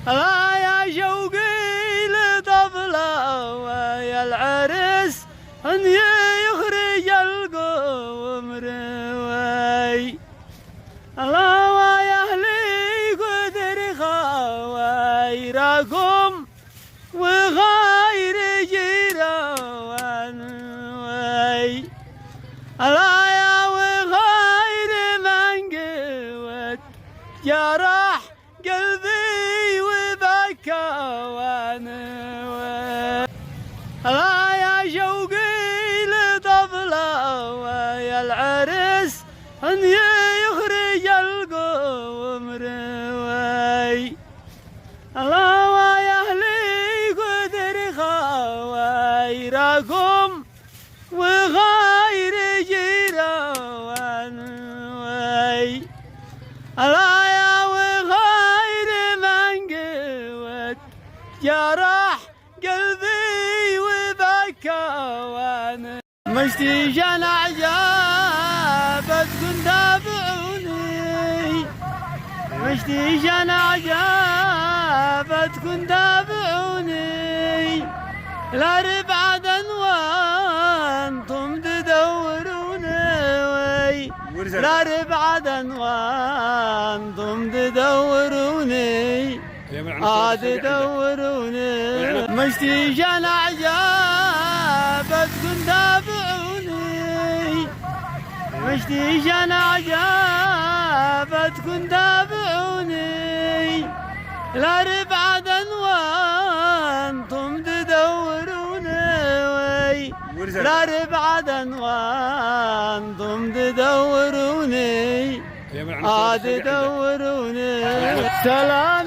لا يا شوقي لطفله ويا العرس ان يخرج القوم روي. الله ويا اهلي قدر خوايركم وغير جيران وي. الله يا وغير من قوت جرح قلبي وبكى وانا وي. الله يا شوقي لطفله ويا العرس ان يخرج القوم روي. الله ويا اهلي قدر خوايركم وغير جيران وي. الله يا وغير من قوت جرح قلبي وبكى وانا مشتي جن عجابتكم تابعوني. مشتي جن عجابتكم تابعوني. لا ربعد وانتم تدوروني وي. لا ربعد وانتم تدوروني تدوروني. مشتي جن عجابتكم تابعوني. مشتي جن عجابتكم تابعوني. لا ربعد وانتم تدوروني وي. لا ربعد وانتم تدوروني تدوروني. سلام